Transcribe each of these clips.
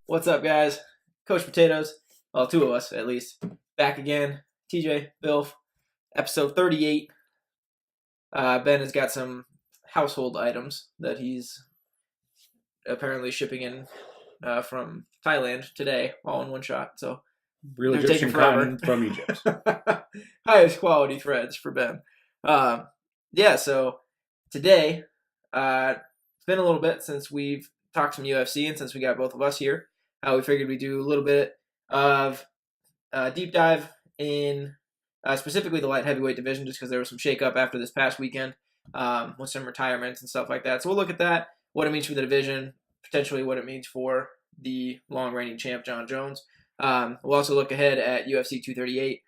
What's up, guys? Coach Potatoes, well, two of us at least, back again. TJ, Bill, episode 38. Ben has got some household items that he's apparently shipping in from Thailand today, all in one shot. So real Egyptian cotton from Egypt. Highest quality threads for Ben. So today, it's been a little bit since we've talked some UFC and since we got both of us here. We figured we'd do a little bit of deep dive in specifically the light heavyweight division, just because there was some shakeup after this past weekend with some retirements and stuff like that. So we'll look at that, what it means for the division, potentially what it means for the long-reigning champ, Jon Jones. We'll also look ahead at UFC 238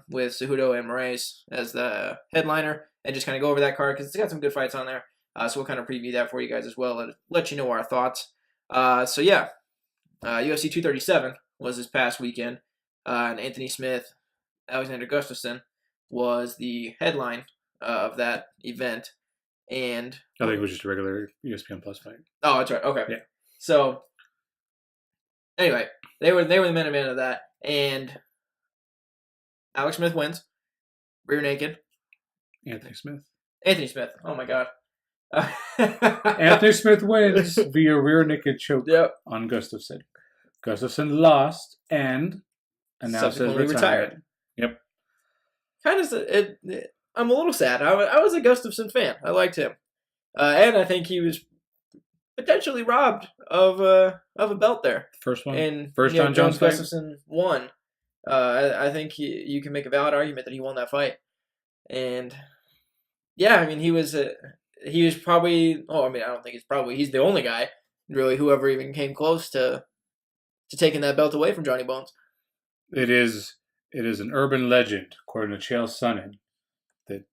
with Cejudo and Moraes as the headliner and just kind of go over that card because it's got some good fights on there. So we'll kind of preview that for you guys as well and let you know our thoughts. UFC 237 was this past weekend, and Anthony Smith, Alexander Gustafsson was the headline of that event. And I think it was just a regular ESPN Plus fight. Oh, that's right. Okay. Yeah. So anyway, they were the main event of that, and Alex Smith wins, rear naked. Anthony Smith. Oh my God. Anthony Smith wins via rear naked choke on Gustafsson. Gustafsson lost and announced his retirement. Yep. Kind of. I'm a little sad. I was a Gustafsson fan. I liked him, and I think he was potentially robbed of a belt there. First one. And first Jon Jones Gustafsson won. I think you can make a valid argument that he won that fight, and yeah, I mean he was probably. Oh, I mean I don't think he's the only guy really who ever even came close to taking that belt away from Johnny Bones. It is an urban legend, according to Chael Sonnen, that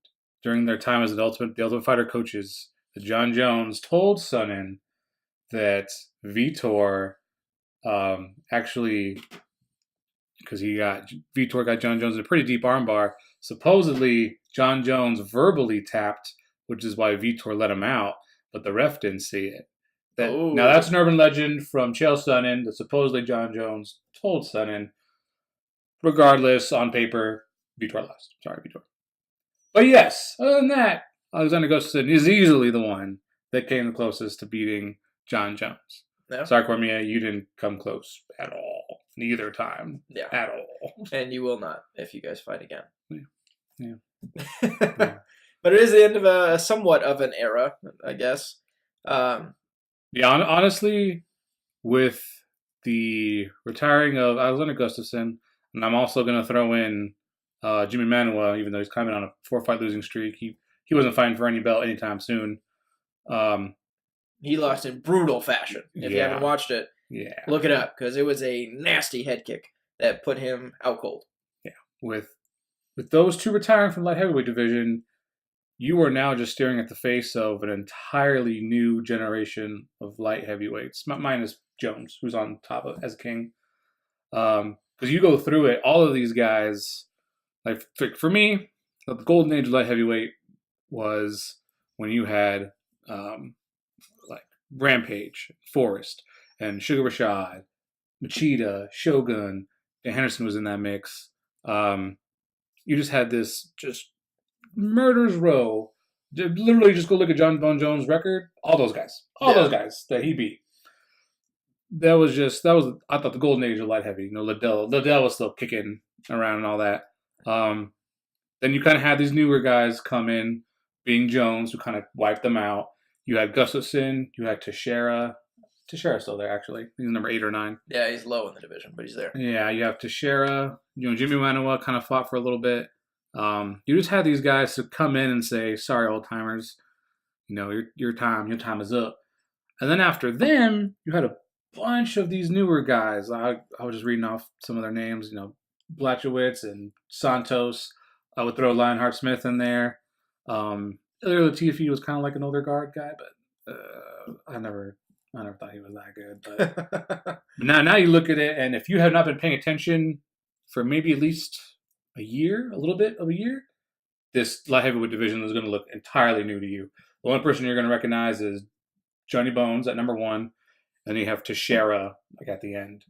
during their time as the Ultimate Fighter coaches, that Jon Jones told Sonnen that Vitor actually, because Vitor got Jon Jones in a pretty deep armbar, supposedly Jon Jones verbally tapped, which is why Vitor let him out, but the ref didn't see it. Now that's an urban legend from Chael Sonnen that supposedly Jon Jones told Sonnen. Regardless, on paper, Vitor lost. Sorry, Vitor. But yes, other than that, Alexander Gustafsson is easily the one that came the closest to beating Jon Jones. Yeah. Sorry, Cormier, you didn't come close at all. Neither time. Yeah. At all. And you will not if you guys fight again. Yeah. Yeah. But it is the end of somewhat of an era, I guess. Honestly, with the retiring of Alexander Gustafsson, and I'm also going to throw in Jimi Manuwa, even though he's coming on a 4-fight losing streak. He wasn't fighting for any belt anytime soon. He lost in brutal fashion. If you haven't watched it, look it up, because it was a nasty head kick that put him out cold. Yeah. With those two retiring from the light heavyweight division, you are now just staring at the face of an entirely new generation of light heavyweights, minus Jones, who's on top as king. Because you go through it, all of these guys, like for me, the golden age of light heavyweight was when you had like Rampage, Forrest, and Sugar Rashad, Machida, Shogun, Dan Henderson was in that mix. You just had this just murder's row. Literally, just go look at Jon Jones' record. All those guys that he beat. That was I thought the golden age of light heavy. Liddell was still kicking around and all that. Then you kind of had these newer guys come in, being Jones, who kind of wiped them out. You had Gustafsson, you had Teixeira. Teixeira's still there, actually. He's number 8 or 9. Yeah, he's low in the division, but he's there. Yeah, you have Teixeira. Jimi Manuwa kind of fought for a little bit. You just had these guys to come in and say, "Sorry, old timers, your time is up." And then after them, you had a bunch of these newer guys. I was just reading off some of their names. Blachowicz and Santos. I would throw Lionheart Smith in there. Ilya Latifi was kind of like an older guard guy, but I never thought he was that good. But now you look at it, and if you have not been paying attention for maybe at least a little bit of a year, this light heavyweight division is going to look entirely new to you. The one person you're going to recognize is Johnny Bones at number 1. Then you have Teixeira like at the end.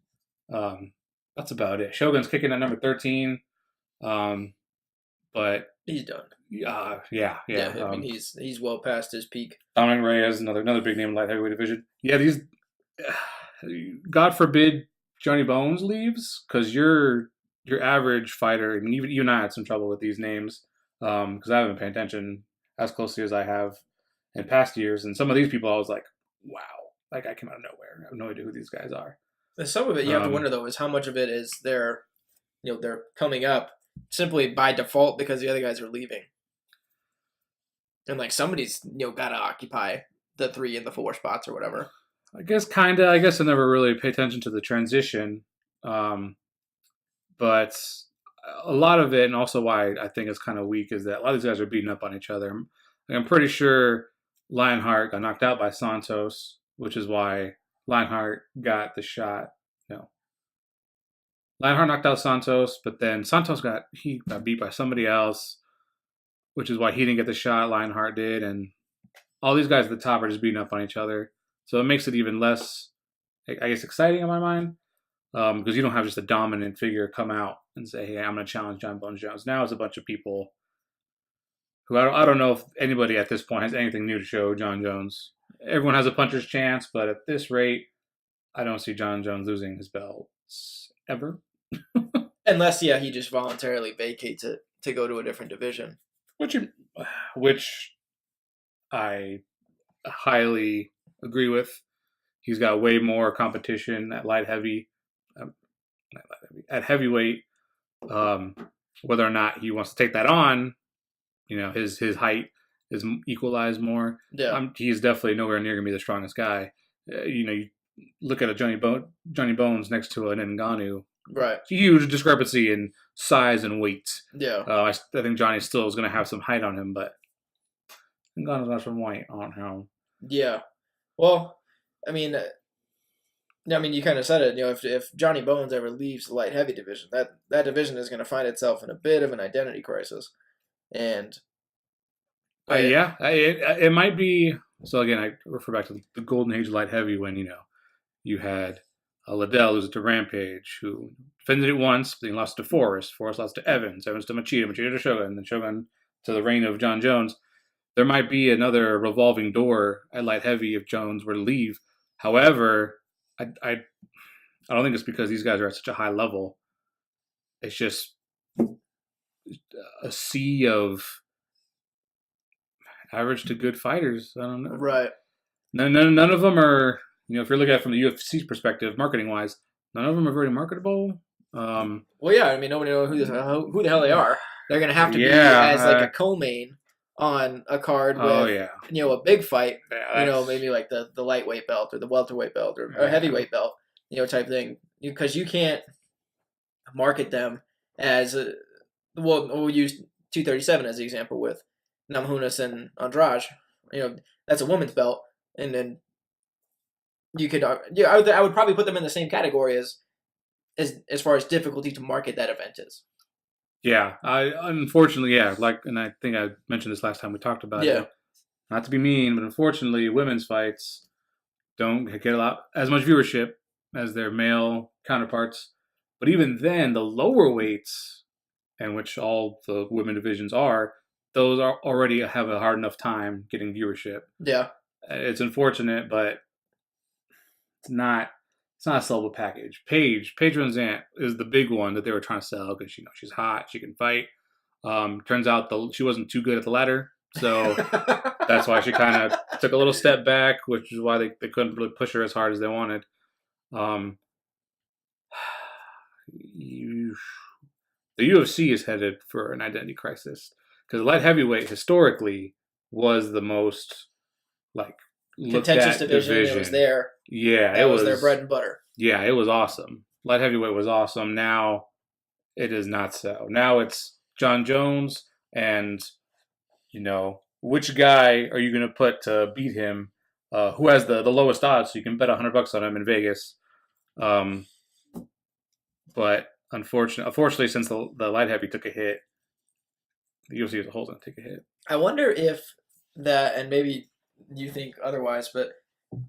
That's about it. Shogun's kicking at number 13. But he's done. Yeah. I mean, he's well past his peak. Dominic Reyes, another big name in light heavyweight division. Yeah, these. God forbid Johnny Bones leaves, because your average fighter. I mean, even you and I had some trouble with these names because I haven't been paying attention as closely as I have in past years. And some of these people, I was like, wow, that guy came out of nowhere. I have no idea who these guys are. And some of it you have to wonder though is how much of it is they're coming up simply by default because the other guys are leaving. And like somebody's got to occupy the 3 and the 4 spots or whatever. I guess kinda. I guess I never really pay attention to the transition, but a lot of it, and also why I think it's kind of weak, is that a lot of these guys are beating up on each other. I'm pretty sure Lionheart got knocked out by Santos, which is why Lionheart got the shot. No, Lionheart knocked out Santos, but then Santos got beat by somebody else, which is why he didn't get the shot. Lionheart did, and all these guys at the top are just beating up on each other. So it makes it even less, I guess, exciting in my mind, because you don't have just a dominant figure come out and say, hey, I'm going to challenge Jon Bones Jones. Now it's a bunch of people who I don't know if anybody at this point has anything new to show Jon Jones. Everyone has a puncher's chance, but at this rate, I don't see Jon Jones losing his belts ever. Unless, he just voluntarily vacates it to go to a different division. Which I highly agree with. He's got way more competition at at heavyweight. Whether or not he wants to take that on, his height is equalized more. Yeah, he's definitely nowhere near gonna be the strongest guy. You look at a Johnny Bones next to an Ngannou. Right. It's a huge discrepancy in size and weight. Yeah. I think Johnny still is going to have some height on him, but Ngannou's got some weight on him. Yeah. Well, I mean, you kind of said it. If Johnny Bones ever leaves the light heavy division, that division is going to find itself in a bit of an identity crisis, and it might be. So again, I refer back to the golden age of light heavy when you had Liddell lose it to Rampage, who defended it once, but then he lost to Forrest. Forrest lost to Evans. Evans to Machida to Shogun, and then Shogun to the reign of Jon Jones. There might be another revolving door at light heavy if Jones were to leave. However, I don't think it's because these guys are at such a high level. It's just a sea of average to good fighters. I don't know. Right. None of them are. If you're looking at it from the UFC's perspective, marketing-wise, none of them are very marketable. Well, yeah, nobody knows who the hell they are. They're going to have to be as like a co-main on a card with, a big fight, maybe like the lightweight belt or the welterweight belt or a heavyweight belt, type thing. Because you can't market them as, we'll use 237 as the example with Namajunas and Andrade. That's a woman's belt, and then you could, I would probably put them in the same category as far as difficulty to market that event is. Yeah, unfortunately, and I think I mentioned this last time we talked about it. Not to be mean, but unfortunately, women's fights don't get as much viewership as their male counterparts. But even then, the lower weights, in which all the women divisions are, those are already have a hard enough time getting viewership. Yeah, it's unfortunate, but it's not a sellable package. Paige VanZant is the big one that they were trying to sell because she's hot, she can fight. Turns out she wasn't too good at the ladder, so that's why she kind of took a little step back, which is why they couldn't really push her as hard as they wanted. The UFC is headed for an identity crisis because light heavyweight historically was the most contentious division. It was there. Yeah, it was their bread and butter. Yeah, it was awesome. Light heavyweight was awesome. Now it is not so. Now it's Jon Jones, and which guy are you going to put to beat him? Who has the lowest odds? So you can bet $100 on him in Vegas. But unfortunately, since the light heavy took a hit, the UFC as a whole is going to take a hit. I wonder if that, and maybe you think otherwise, but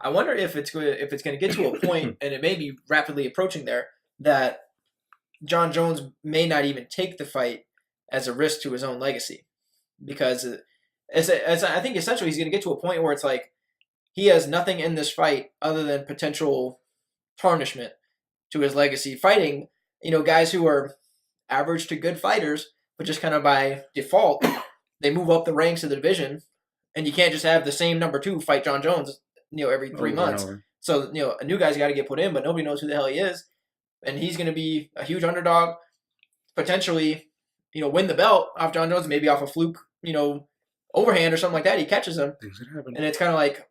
I wonder if it's going to get to a point, and it may be rapidly approaching there, that Jon Jones may not even take the fight as a risk to his own legacy, because I think essentially he's going to get to a point where it's like he has nothing in this fight other than potential tarnishment to his legacy, fighting guys who are average to good fighters, but just kind of by default they move up the ranks of the division, and you can't just have the same number 2 fight Jon Jones, every 3 months. So a new guy's got to get put in, but nobody knows who the hell he is, and he's going to be a huge underdog, potentially, win the belt off Jon Jones, maybe off a fluke, overhand or something like that. He catches him, and it's kind of like,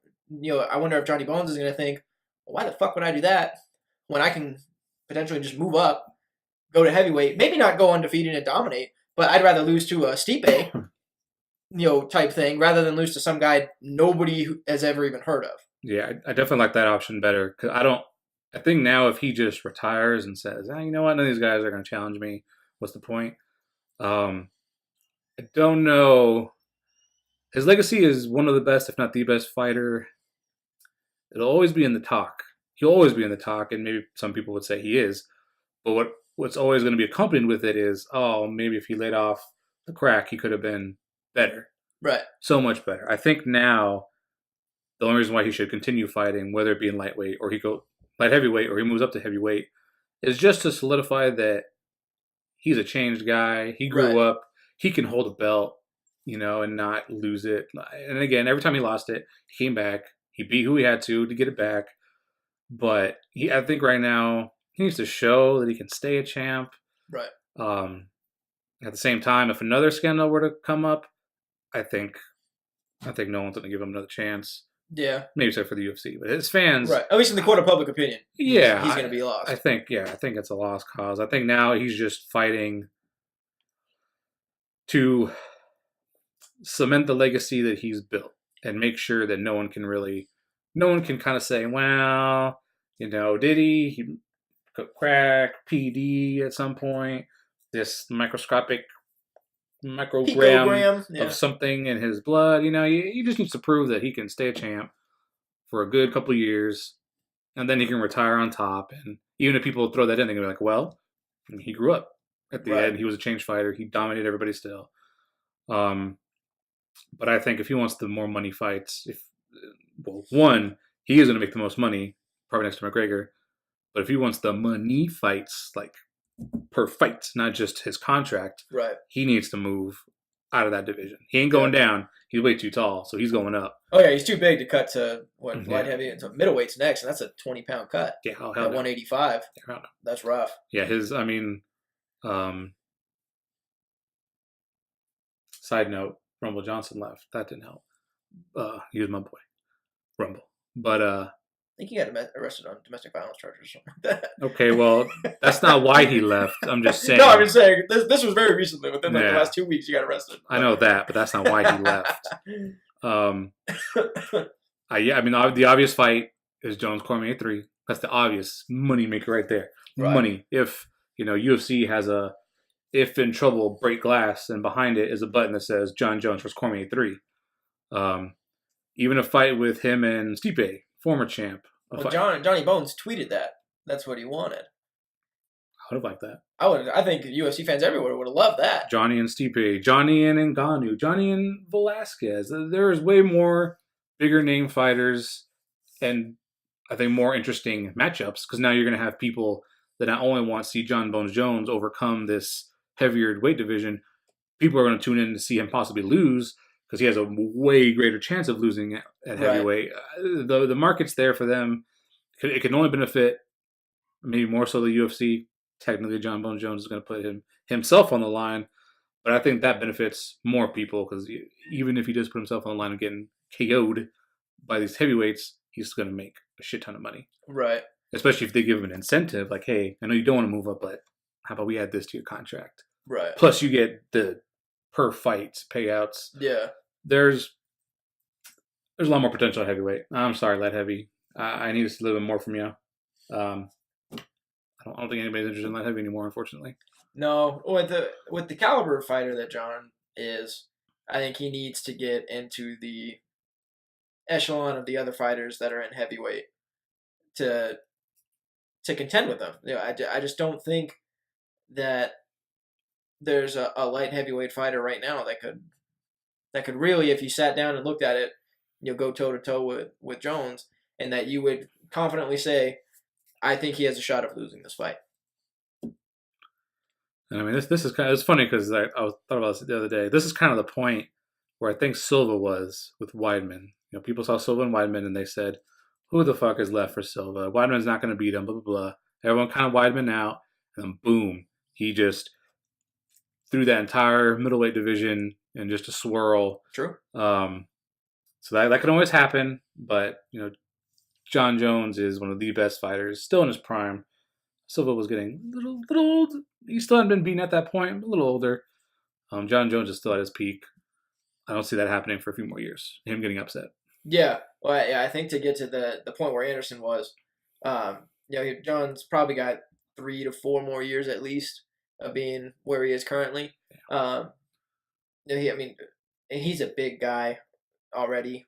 I wonder if Johnny Bones is going to think, well, why the fuck would I do that when I can potentially just move up, go to heavyweight, maybe not go undefeated and dominate, but I'd rather lose to a Stipe, type thing, rather than lose to some guy nobody has ever even heard of. Yeah, I definitely like that option better, because I think now if he just retires and says, you know what, none of these guys are going to challenge me, what's the point? I don't know. His legacy is one of the best, if not the best fighter. It'll always be in the talk. He'll always be in the talk, and maybe some people would say he is. But what's always going to be accompanied with it is, maybe if he laid off the crack, he could have been better. Right. So much better. I think now the only reason why he should continue fighting, whether it be in lightweight or he go light heavyweight or he moves up to heavyweight, is just to solidify that he's a changed guy. He grew up. He can hold a belt, and not lose it. And again, every time he lost it, he came back. He beat who he had to get it back. But I think right now he needs to show that he can stay a champ. Right. At the same time, if another scandal were to come up, I think no one's going to give him another chance. Yeah. Maybe except for the UFC, but his fans, right? At least in the court of public opinion. Yeah, he's going to be lost. I think it's a lost cause. I think now he's just fighting to cement the legacy that he's built and make sure that no one can kind of say, well, did he cook crack, PD at some point, this microgram of something in his blood. He just needs to prove that he can stay a champ for a good couple of years, and then he can retire on top. And even if people throw that in, they're going to be like, well, he grew up. At the end, he was a changed fighter. He dominated everybody still. But I think if he wants the more money fights, one, he is going to make the most money, probably next to McGregor. But if he wants the money fights, like per fight, not just his contract, he needs to move out of that division. He ain't going down. He's way too tall, so he's going up. Oh yeah, he's too big to cut to light heavy. So middleweight's next, and that's a 20-pound cut. Yeah, hell at 185. Yeah, that's rough. Yeah, side note, Rumble Johnson left. That didn't help. He was my boy, Rumble. But I think he got arrested on domestic violence charges or something like that. Okay, well, that's not why he left. I'm just saying. No, I'm just saying. This was very recently. Within the last 2 weeks, he got arrested. I know that, but that's not why he left. The obvious fight is Jones Cormier 3. That's the obvious money maker right there. Right. Money. If UFC has a if in trouble break glass, and behind it is a button that says Jon Jones vs Cormier 3. Even a fight with him and Stipe, former champ. Well, Johnny Bones tweeted that. That's what he wanted. I would have liked that. I think UFC fans everywhere would have loved that. Johnny and Stipe, Johnny and Ngannou, Johnny and Velasquez. There's way more bigger name fighters, and I think more interesting matchups, because now you're going to have people that not only want to see Jon Bones Jones overcome this heavier weight division, people are going to tune in to see him possibly lose, because he has a way greater chance of losing at heavyweight. The market's there for them. It can only benefit, maybe more so the UFC. Technically, Jon Bones Jones is going to put himself on the line, but I think that benefits more people, because even if he does put himself on the line and getting KO'd by these heavyweights, he's going to make a shit ton of money. Right. Especially if they give him an incentive, like, hey, I know you don't want to move up, but how about we add this to your contract? Right. Plus, you get the per fight payouts. Yeah. There's a lot more potential at heavyweight. I'm sorry, light heavy. I need to see a little bit more from you. I don't think anybody's interested in light heavy anymore, unfortunately. No, with the caliber of fighter that Jon is, I think he needs to get into the echelon of the other fighters that are in heavyweight to contend with them. I just don't think that there's a light heavyweight fighter right now that could really, if you sat down and looked at it, go toe to toe with Jones, and that you would confidently say, I think he has a shot of losing this fight. And I mean, this is kind of, it's funny because I thought about this the other day. This is kind of the point where I think Silva was with Weidman. People saw Silva and Weidman and they said, who the fuck is left for Silva? Weidman's not going to beat him, blah, blah, blah. Everyone kind of Weidman out, and then boom, he just threw that entire middleweight division in just a swirl. True. So that can always happen, but, Jon Jones is one of the best fighters, still in his prime. Silva was getting a little old. He still hadn't been beaten at that point, a little older. Jon Jones is still at his peak. I don't see that happening for a few more years, him getting upset. Yeah, well, yeah, I think to get to the point where Anderson was, John's probably got 3 to 4 more years at least of being where he is currently. I mean, he's a big guy already.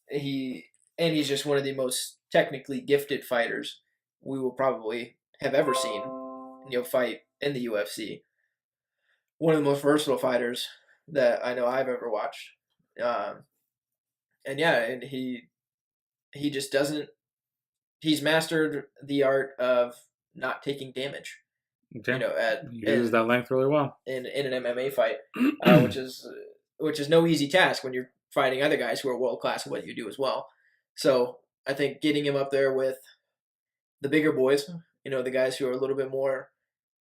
He's just one of the most technically gifted fighters we will probably have ever seen, fight in the UFC. One of the most versatile fighters that I know I've ever watched. And he just doesn't. He's mastered the art of not taking damage. Okay. He uses that length really well in an MMA fight, which is no easy task when you're fighting other guys who are world class at what you do as well. So I think getting him up there with the bigger boys, the guys who are a little bit more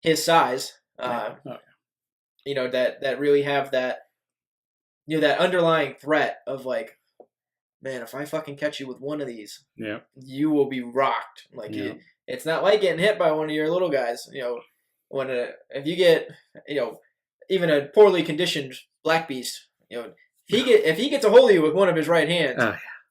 his size, that really have that, that underlying threat of like, man, if I fucking catch you with one of these, you will be rocked. Like it's not like getting hit by one of your little guys. If you get, even a poorly conditioned black beast, if he gets a hold of you with one of his right hands,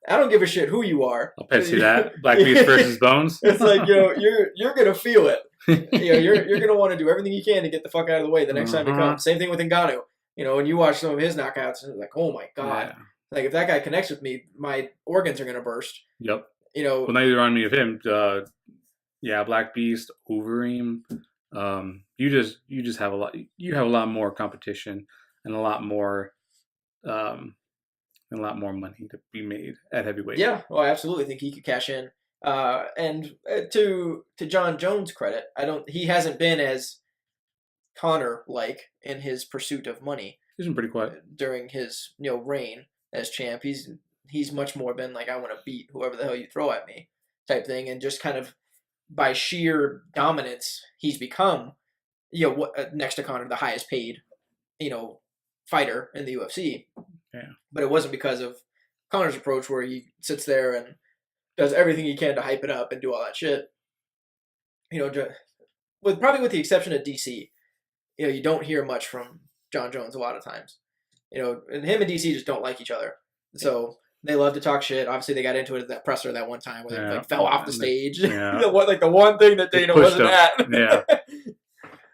I don't give a shit who you are. I'll bet you that black beast versus Bones. It's like you're gonna feel it. You're gonna want to do everything you can to get the fuck out of the way the next time it comes. Same thing with Ngannou. When you watch some of his knockouts, it's like, oh my god. Yeah. Like, if that guy connects with me, my organs are going to burst. Yep. Well, now you remind me of him. Black Beast, Overeem. You just have a lot. You have a lot more competition and a lot more money to be made at heavyweight. Yeah. Well, I absolutely think he could cash in. And to Jon Jones' credit, he hasn't been as Conor-like in his pursuit of money. He's been pretty quiet during his reign as champ. He's much more been like, I want to beat whoever the hell you throw at me type thing, and just kind of by sheer dominance he's become next to Conor the highest paid fighter in the UFC. Yeah. But it wasn't because of Conor's approach where he sits there and does everything he can to hype it up and do all that shit. With the exception of DC, you don't hear much from Jon Jones a lot of times. And him and DC just don't like each other. So they love to talk shit. Obviously, they got into it at that presser that one time where they fell off the stage. Yeah. the one thing that Dana wasn't at. Yeah.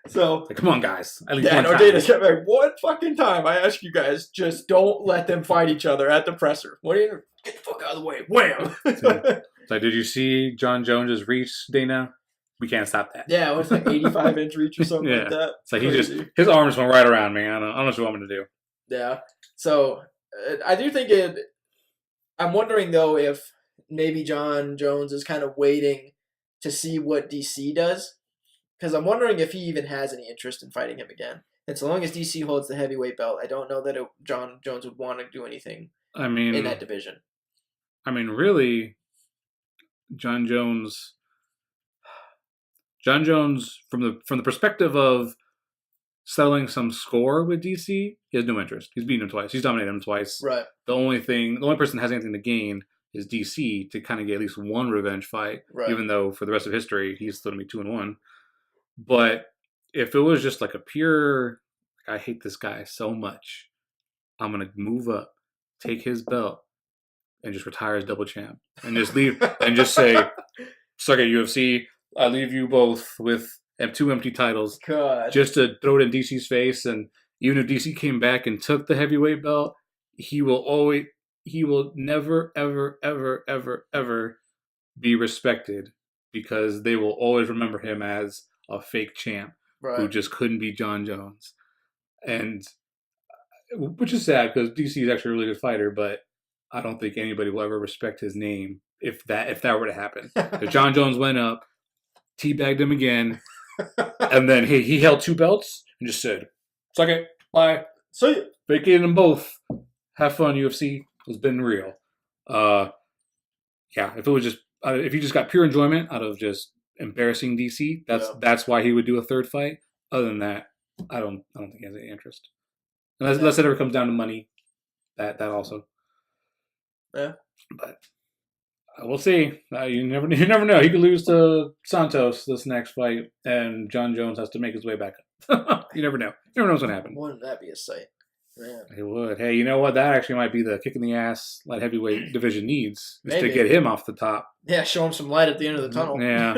So come on, guys. At least Dana kept like, one fucking time. I ask you guys, just don't let them fight each other at the presser. What do you get the fuck out of the way? Wham! So did you see Jon Jones' reach, Dana? We can't stop that. Yeah, it was like 85-inch reach or something like that. It's like his arms went right around me. I don't know what you want me to do. Yeah. So I do think I'm wondering though if maybe Jon Jones is kind of waiting to see what DC does, because I'm wondering if he even has any interest in fighting him again. And so long as DC holds the heavyweight belt, I don't know that Jon Jones would want to do anything. In that division. I mean, really, Jon Jones, from the perspective of settling some score with DC, he has no interest. He's beaten him twice. He's dominated him twice. Right. The only person that has anything to gain is DC to kind of get at least one revenge fight. Right. Even though for the rest of history he's still gonna be 2-1. But if it was just like a pure, I hate this guy so much, I'm gonna move up, take his belt, and just retire as double champ, and just leave and just say, "Suck at UFC. I leave you both with 2 empty titles." God. Just to throw it in DC's face, and even if DC came back and took the heavyweight belt, he will never, ever, ever, ever, ever be respected because they will always remember him as a fake champ who just couldn't beat Jon Jones. And which is sad because DC is actually a really good fighter, but I don't think anybody will ever respect his name if that were to happen. If Jon Jones went up, teabagged him again, and then he held 2 belts and just said, "Suck it, bye, see ya." Vacated them both. Have fun, UFC. It's been real. Yeah, if it was just if he just got pure enjoyment out of just embarrassing DC, that's why he would do a third fight. Other than that, I don't think he has any interest. Unless it ever comes down to money, that also. Yeah. But we'll see. You never know. He could lose to Santos this next fight, and Jon Jones has to make his way back up. You never know. You never know what's gonna happen. Wouldn't that be a sight? Man. It would. Hey, you know what? That actually might be the kick in the ass light heavyweight division needs is to get him off the top. Yeah, show him some light at the end of the tunnel. Yeah.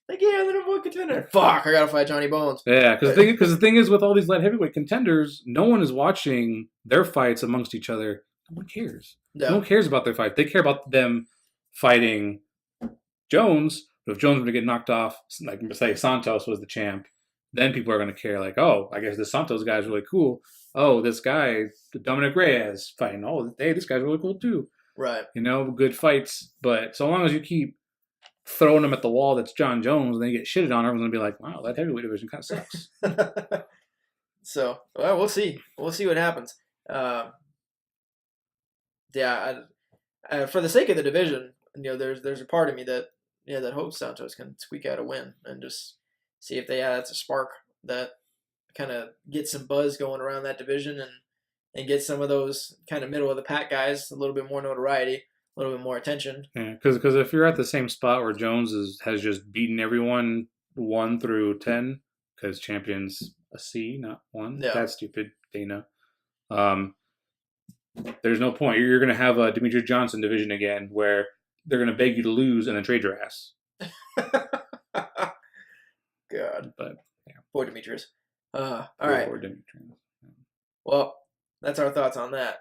Like, yeah, the number 1 contender. Fuck, I gotta fight Johnny Bones. Yeah, because the thing is, with all these light heavyweight contenders, no one is watching their fights amongst each other. No one cares. No one cares about their fight. They care about them fighting Jones. But if Jones were to get knocked off, like say Santos was the champ, then people are going to care. Like, oh, I guess this Santos guy is really cool. Oh, this guy, Dominic Reyes, fighting. Oh, hey, this guy's really cool too. Right. You know, good fights. But so long as you keep throwing them at the wall, that's Jon Jones, and they get shitted on, everyone's going to be like, wow, that heavyweight division kind of sucks. So, well, we'll see. We'll see what happens. Yeah, for the sake of the division, there's a part of me that hopes Santos can squeak out a win and just see if that's a spark that kind of gets some buzz going around that division and get some of those kind of middle of the pack guys a little bit more notoriety, a little bit more attention. Yeah, because if you're at the same spot where Jones has just beaten everyone 1 through 10, because champion's a C, not 1. Yeah. That's stupid, Dana. There's no point. You're going to have a Demetrius Johnson division again where they're going to beg you to lose and then trade your ass. God. But yeah. Poor Demetrius. All right. Poor Demetrius. Well, that's our thoughts on that.